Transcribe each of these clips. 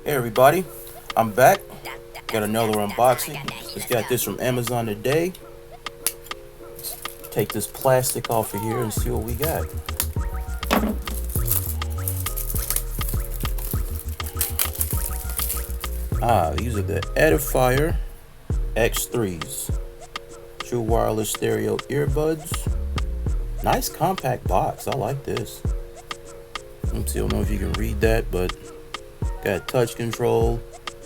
Hey everybody, I'm back. Got another unboxing. Just got this from Amazon today. Take this plastic off of here and see what we got. These are the Edifier X3s. True wireless stereo earbuds. Nice compact box. I like this. I don't know if you can read that, but got touch control.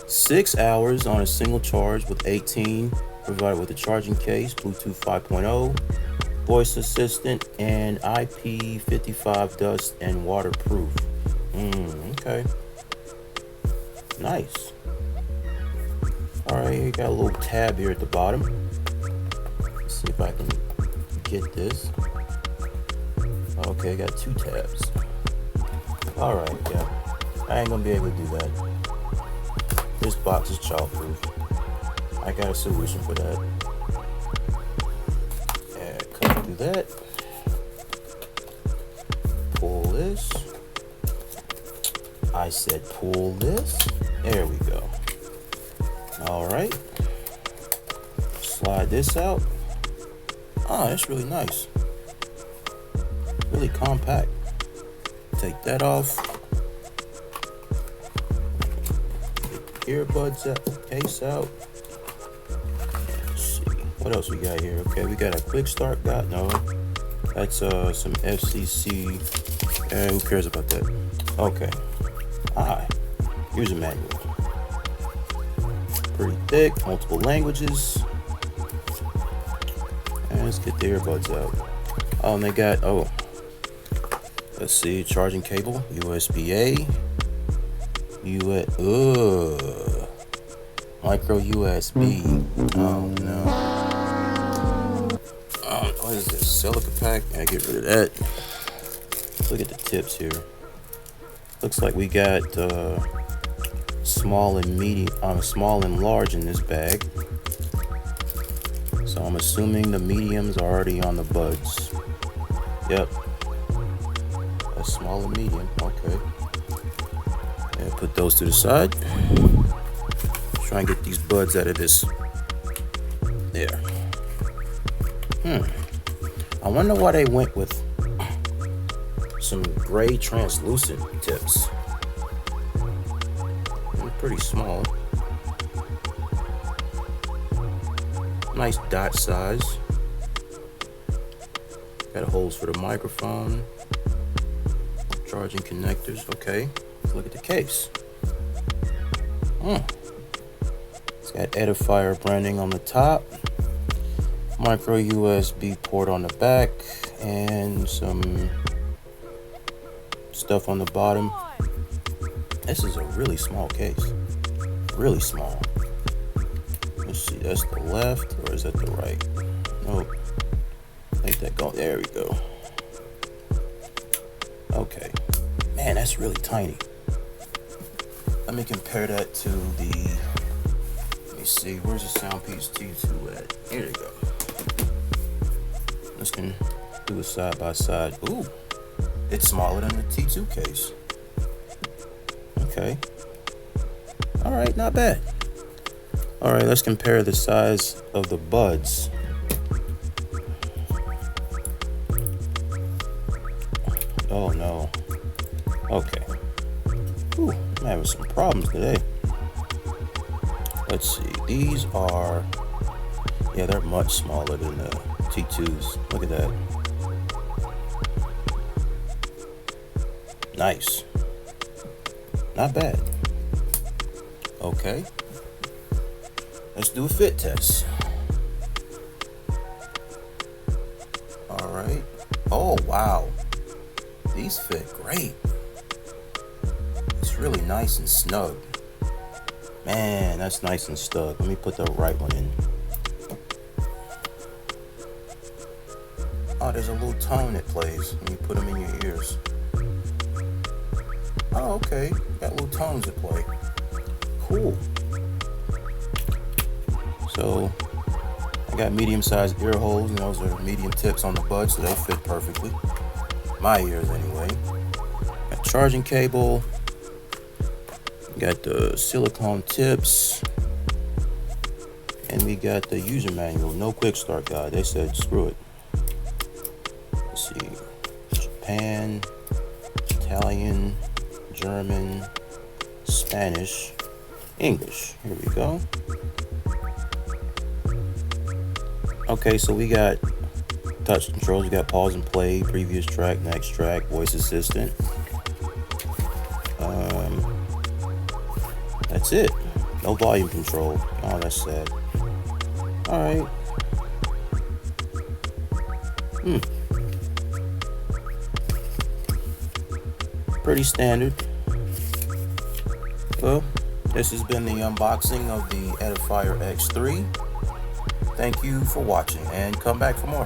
6 hours on a single charge with 18, provided with a charging case, Bluetooth 5.0, voice assistant, and IP55 dust and waterproof. Okay. Nice. Alright, you got a little tab here at the bottom. Let's see if I can get this. Okay, got 2 tabs. Alright, yeah. I ain't gonna be able to do that. This box is childproof. I got a solution for that. Yeah, cut through that. Pull this. I said pull this. There we go. Alright. Slide this out. Oh, that's really nice. Really compact. Take that off. Earbuds out, case out. Let's see what else we got here. Okay, we got a quick start guide. No, that's some FCC. Who cares about that? Okay. Here's a manual. Pretty thick, multiple languages. And let's get the earbuds out. Oh, and they got let's see, charging cable, USB-A. Micro USB. Oh no. What is this? Silica pack? I get rid of that. Let's look at the tips here. Looks like we got small and medium, small and large in this bag. So I'm assuming the mediums are already on the buds. Yep. That's small and medium. Okay. And put those to the side. Try and get these buds out of this. There. I wonder why they went with some gray translucent tips. They're pretty small. Nice dot size. Got holes for the microphone. Charging connectors. Okay. Look at the case. It's got Edifier branding on the top, micro USB port on the back, and some stuff on the bottom. This is a really small case. Really small. Let's see, that's the left, or is that the right? Nope. Make that go. There we go. Okay. Man, that's really tiny. Let me compare that to the, let me see, where's the Soundpiece T2 at? Here we go. Let's do it side by side. Ooh, it's smaller than the T2 case. Okay. All right, not bad. All right, let's compare the size of the buds. Oh no. Okay. Ooh, I'm having some problems today. Let's see. These are, yeah, they're much smaller than the T2s. Look at that. Nice. Not bad. Okay. Let's do a fit test. All right. Oh, wow. These fit great. It's really nice and snug. Man, that's nice and snug. Let me put the right one in. Oh, there's a little tone that plays when you put them in your ears. Oh, okay. Got little tones that play. Cool. So, I got medium-sized ear holes, and those are medium tips on the buds, so they fit perfectly. My ears, anyway. Got charging cable. Got the silicone tips. And we got the user manual. No quick start guide. They said screw it. Let's see. Japan, Italian, German, Spanish, English. Here we go. Okay, so we got touch controls. We got pause and play, previous track, next track, voice assistant. That's it. No volume control. Oh, that's sad. All right. Pretty standard. Well, this has been the unboxing of the Edifier X3. Thank you for watching and come back for more.